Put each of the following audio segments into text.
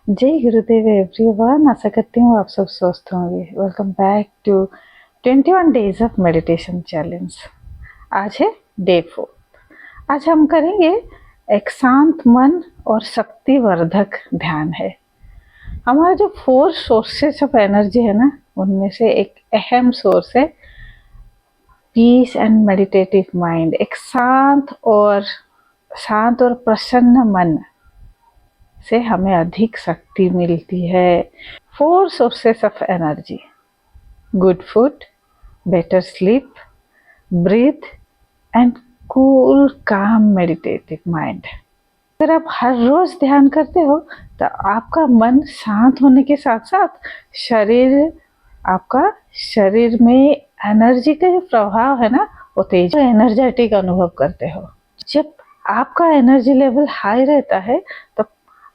जय गुरुदेव एवरीवन। आशा करती हूँ आप सब स्वस्थ होंगे। Welcome back to 21 days of meditation challenge. आज है डे 4। आज हम करेंगे एक शांत मन और शक्तिवर्धक ध्यान है। हमारा जो 4 सोर्सेस ऑफ एनर्जी है ना, उनमें से एक अहम सोर्स है पीस एंड मेडिटेटिव माइंड। एक शांत और प्रसन्न मन से हमें अधिक शक्ति मिलती है। 4 sources of energy: good food, better sleep, breathe and cool calm meditative mind. अगर आप हर रोज ध्यान करते हो तो आपका मन शांत होने के साथ साथ आपका शरीर में एनर्जी का जो प्रभाव है ना, वो तेज एनर्जेटिक अनुभव करते हो। जब आपका एनर्जी लेवल हाई रहता है तो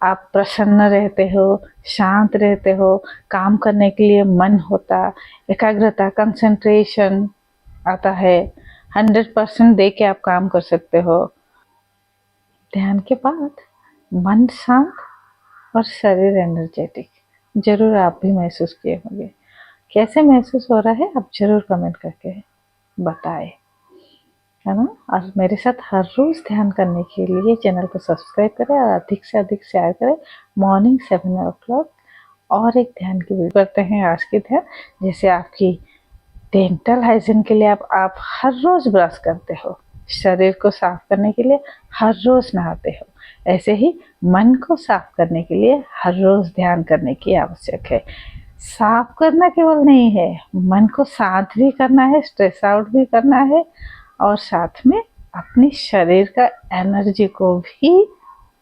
आप प्रसन्न रहते हो, शांत रहते हो, काम करने के लिए मन होता, एकाग्रता, कंसंट्रेशन आता है। 100% दे के आप काम कर सकते हो। ध्यान के बाद मन शांत और शरीर एनर्जेटिक जरूर आप भी महसूस किए होंगे। कैसे महसूस हो रहा है आप जरूर कमेंट करके बताएं, है ना। और मेरे साथ हर रोज ध्यान करने के लिए चैनल को सब्सक्राइब करें और अधिक से अधिक शेयर करें। मॉर्निंग 7 o'clock और एक ध्यान की वीडियो करते हैं। आज के ध्यान, जैसे आपकी डेंटल हाइजीन के लिए आप हर रोज ब्रश करते हो, शरीर को साफ करने के लिए हर रोज नहाते हो, ऐसे ही मन को साफ करने के लिए हर रोज ध्यान करने की आवश्यक है। साफ करना केवल नहीं है, मन को शांत भी करना है, स्ट्रेस आउट भी करना है और साथ में अपने शरीर का एनर्जी को भी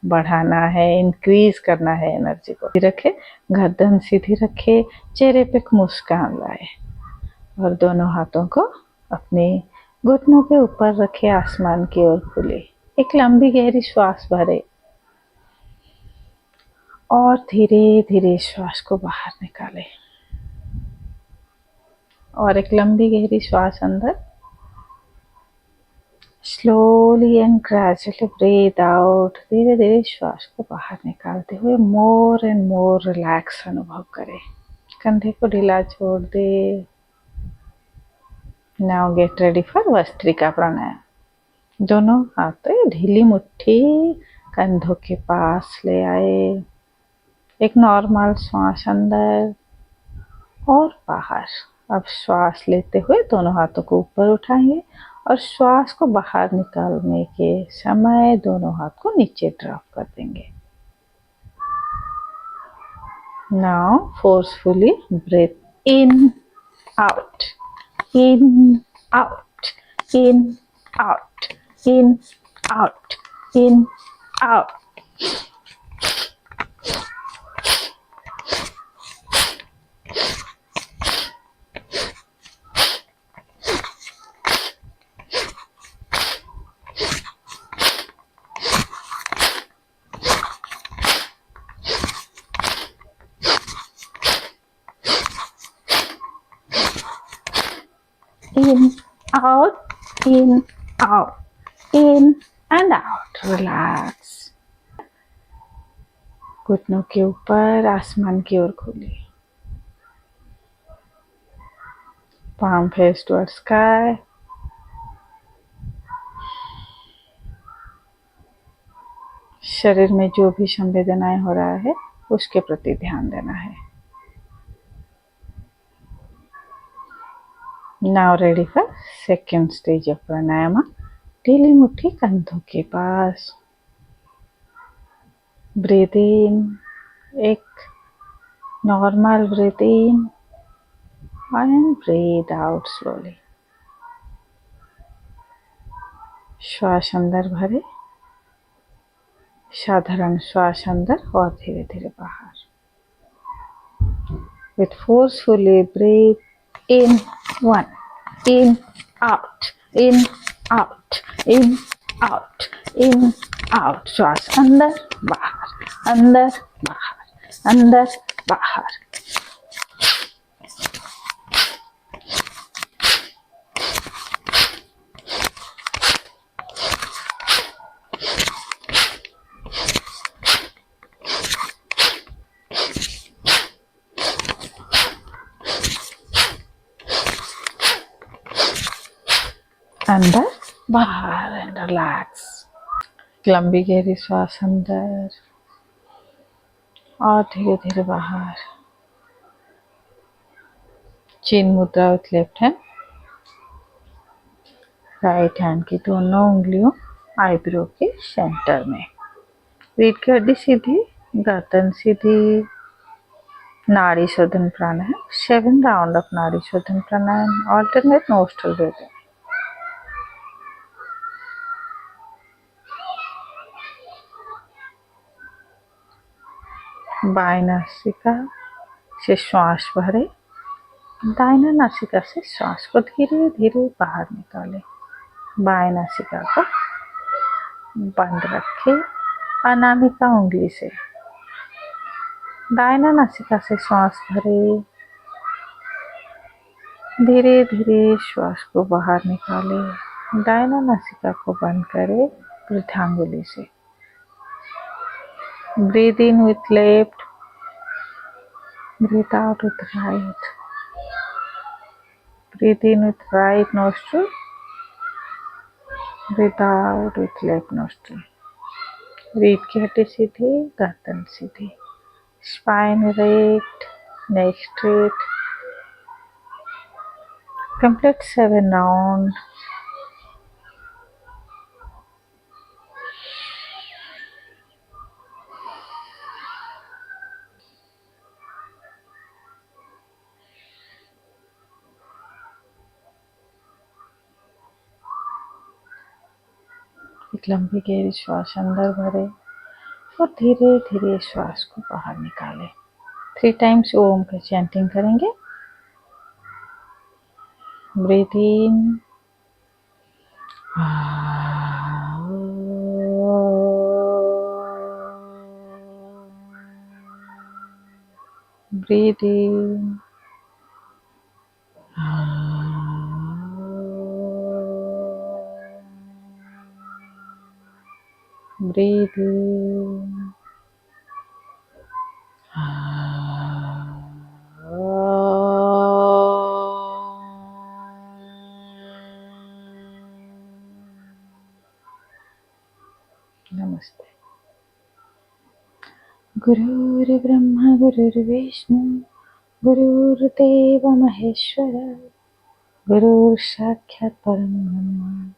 बढ़ाना है, इंक्रीज करना है एनर्जी को। रखे, गर्दन सीधी रखे, चेहरे पे मुस्कान लाए और दोनों हाथों को अपने घुटनों के ऊपर रखे, आसमान की ओर खुले। एक लंबी गहरी श्वास भरे और धीरे धीरे श्वास को बाहर निकाले और एक लंबी गहरी श्वास अंदर। Slowly and gradually breathe out. धीरे धीरे श्वास को बाहर निकालते हुए मोर एंड मोर रिलैक्स अनुभव करें। कंधे को ढीला छोड़ दे। नाउ गेट रेडी फॉर वस्त्रिका प्राणायाम। दोनों हाथों ढीली मुट्ठी कंधों के पास ले आए। एक नॉर्मल श्वास अंदर और बाहर। अब श्वास लेते हुए दोनों हाथों को ऊपर उठाएंगे और श्वास को बाहर निकालने के समय दोनों हाथ को नीचे ड्रॉप कर देंगे। Now forcefully breathe in out, in out, in out, in out, in out. In, out, in, out, in and out. Relax. घुटनों के ऊपर आसमान की ओर खोलिए। Palm face towards sky. शरीर में जो भी संवेदनाएं हो रहा है उसके प्रति ध्यान देना है। Now ready for second stage of pranayama. ढीली मुट्ठी कंधों के पास। ब्रीथ इन, एक normal breath in and breathe out slowly. श्वास अंदर भरे, साधारण श्वास अंदर और धीरे धीरे बाहर। With forcefully breathe in, 1, in, out, in, out, in, out, in, out. श्वास अंदर बाहर, अंदर बाहर, अंदर बाहर। अंदर बाहर एंड रिलैक्स। लंबी गहरी श्वास अंदर और धीरे धीरे बाहर। चिन मुद्रा with left hand, right hand की दोनों उंगलियों आईब्रो के सेंटर में। रीढ़ की हड्डी सीधी, गर्दन सीधी। नाड़ी शोधन प्राणायाम, 7 राउंड ऑफ नाड़ी शोधन प्राणायाम, alternate nostril breathing। बाएं नासिका से श्वास भरे, दाहिना नासिका से श्वास को धीरे धीरे बाहर निकालें। बाएं नासिका को बंद रखें अनामिका उंगली से। दाहिना नासिका से श्वास भरे, धीरे धीरे श्वास को बाहर निकालें। दाहिना नासिका को बंद करें वृद्धांगुली से। Breathe in with left, breathe out with right. Breathe in with right nostril. Breathe out with left nostril. रीढ़ की हड्डी सीधी, गर्दन सीधी। Spine erect, neck straight. Complete 7 round. एक लंबी गहरी श्वास अंदर भरे और धीरे धीरे श्वास को बाहर निकालें। 3 टाइम्स ओम का चैंटिंग करेंगे। Breathe in, breathe in, breathe in, नमस्ते। गुरुर्ब्रह्मा गुरुर्विष्णु गुरुर्देव महेश्वर, गुरुः साक्षात् परं ब्रह्म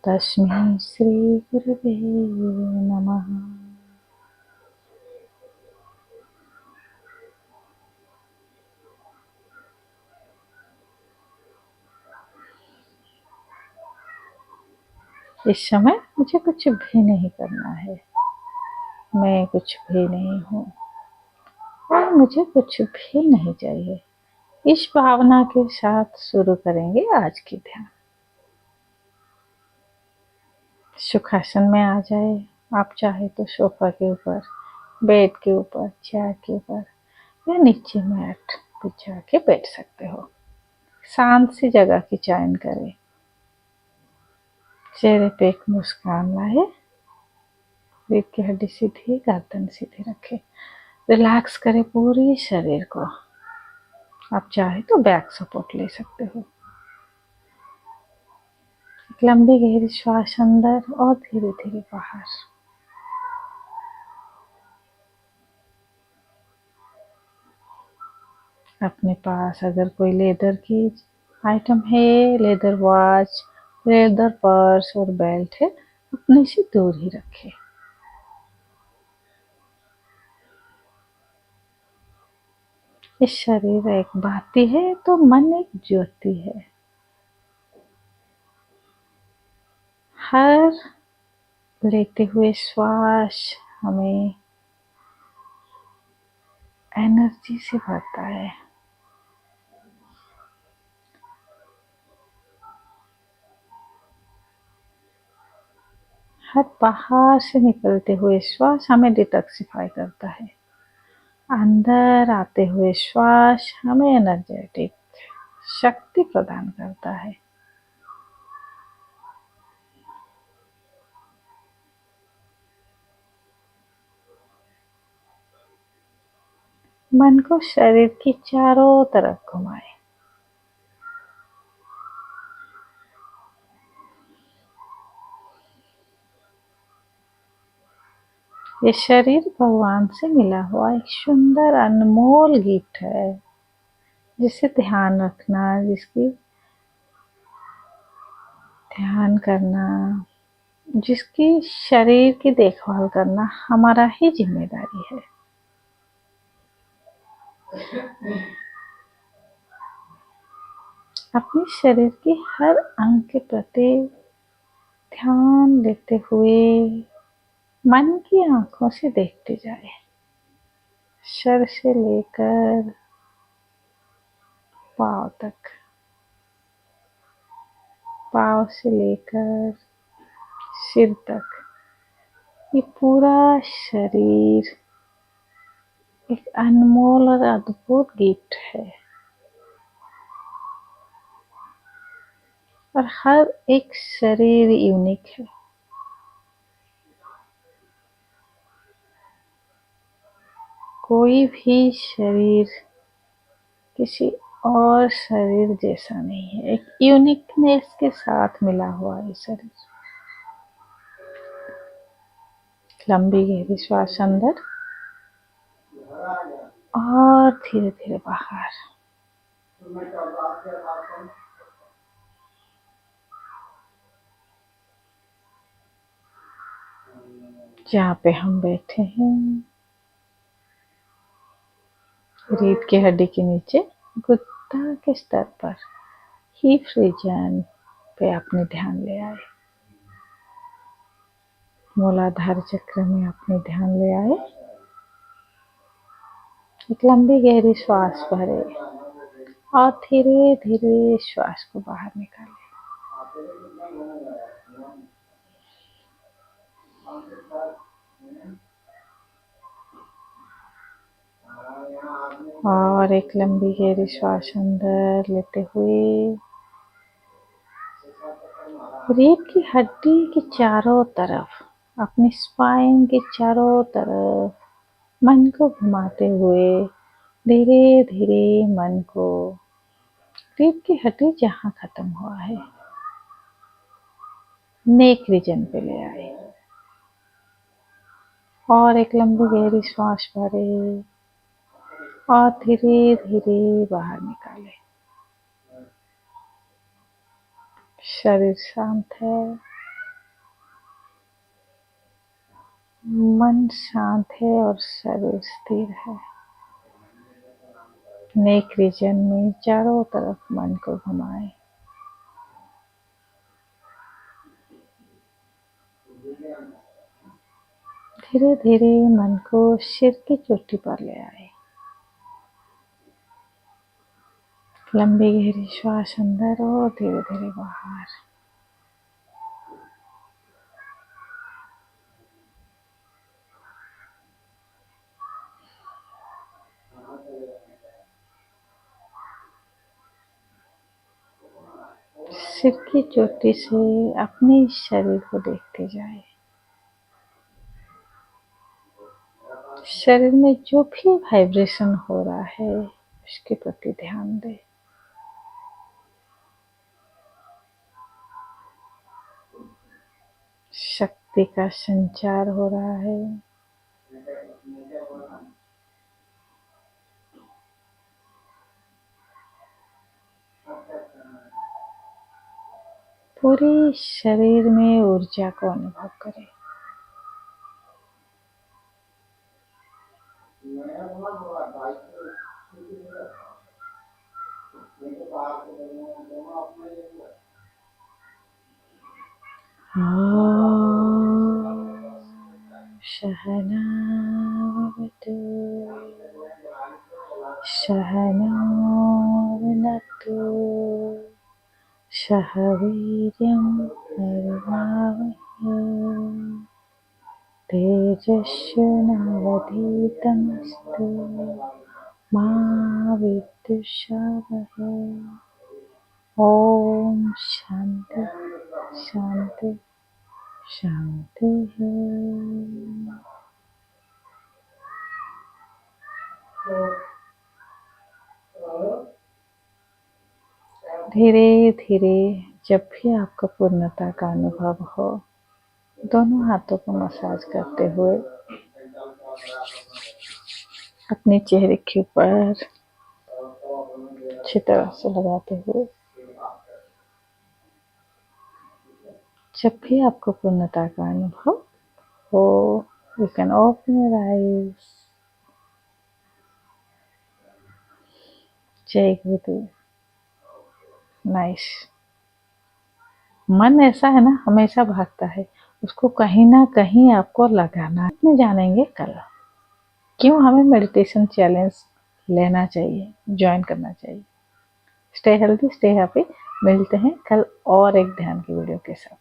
तस्मै श्री गुरवे नमः। इस समय मुझे कुछ भी नहीं करना है, मैं कुछ भी नहीं हूँ और मुझे कुछ भी नहीं चाहिए। इस भावना के साथ शुरू करेंगे आज की ध्यान। सुखासन में आ जाए। आप चाहे तो सोफा के ऊपर, बेड के ऊपर, चेयर के ऊपर या नीचे मैट बिछा के बैठ सकते हो। शांत सी जगह की चयन करें। चेहरे पे एक मुस्कान लाए। रीढ़ की हड्डी सीधी, गर्दन सीधी रखें। रिलैक्स करें पूरी शरीर को। आप चाहे तो बैक सपोर्ट ले सकते हो। एक लंबी गहरी श्वास अंदर और धीरे धीरे बाहर। अपने पास अगर कोई लेदर की आइटम है, लेदर वॉच, लेदर पर्स और बेल्ट है, अपने से दूर ही रखें। इस शरीर एक बाती है तो मन एक ज्योति है। हर लेते हुए श्वास हमें एनर्जी से भरता है। हर बाहर से निकलते हुए श्वास हमें डिटॉक्सिफाई करता है। अंदर आते हुए श्वास हमें एनर्जेटिक शक्ति प्रदान करता है। मन को शरीर की चारों तरफ घुमाएं। ये शरीर भगवान से मिला हुआ एक सुंदर अनमोल गिफ्ट है, जिसे ध्यान रखना, जिसकी ध्यान करना, जिसकी शरीर की देखभाल करना हमारा ही जिम्मेदारी है। अपने शरीर की हर अंग के प्रति ध्यान देते हुए मन की आंखों से देखते जाए, सर से लेकर पाँव तक, पाँव से लेकर सिर तक। ये पूरा शरीर एक अनमोल और अद्भुत गिफ्ट है, और हर एक शरीर यूनिक है। कोई भी शरीर किसी और शरीर जैसा नहीं है, एक यूनिकनेस के साथ मिला हुआ है शरीर। लंबी गहरी श्वास अंदर और धीरे धीरे बाहर। जहाँ पे हम बैठे हैं, रीढ़ की हड्डी के नीचे गुद्दा के स्तर पर हिप रीजन पे अपने ध्यान ले आए। मूलाधार चक्र में अपने ध्यान ले आए। एक लंबी गहरी श्वास भरे और धीरे धीरे श्वास को बाहर निकाले। और एक लंबी गहरी श्वास अंदर लेते हुए रीढ़ की हड्डी के चारों तरफ, अपनी स्पाइन के चारों तरफ मन को घुमाते हुए धीरे धीरे मन को रीढ़ की हड्डी जहाँ खत्म हुआ है, नेक रीजन पे ले आए। और एक लंबी गहरी श्वास भरे और धीरे धीरे बाहर निकाले। शरीर शांत है, मन शांत है और शरीर स्थिर है। नेक रीजन में चारों तरफ मन को घुमाए। धीरे धीरे मन को सिर की चोटी पर ले आए। लंबी गहरी श्वास अंदर और धीरे धीरे बाहर। सिर की चोटी से अपने शरीर को देखते जाए। शरीर में जो भी वाइब्रेशन हो रहा है उसके प्रति ध्यान दें। शक्ति का संचार हो रहा है। पूरे शरीर में ऊर्जा को अनुभव करें। सहनावतु सहनोभुनक्तु सह वीर्यं करवावहै तेजस्विनावधीतमस्तु मा विद्विषावहै। ओम शांति शांति शांति है। धीरे धीरे जब भी आपको पूर्णता का अनुभव हो, दोनों हाथों को मसाज करते हुए अपने चेहरे के ऊपर अच्छी तरह से लगाते हुए। जब भी आपको पूर्णता का अनुभव हो, you can open your eyes. जय गुरुदेव। नाइस। मन ऐसा है ना, हमेशा भागता है, उसको कहीं ना कहीं आपको लगाना है। में जानेंगे कल क्यों हमें मेडिटेशन चैलेंज लेना चाहिए, ज्वाइन करना चाहिए। Stay healthy, stay happy. मिलते हैं कल और एक ध्यान की वीडियो के साथ।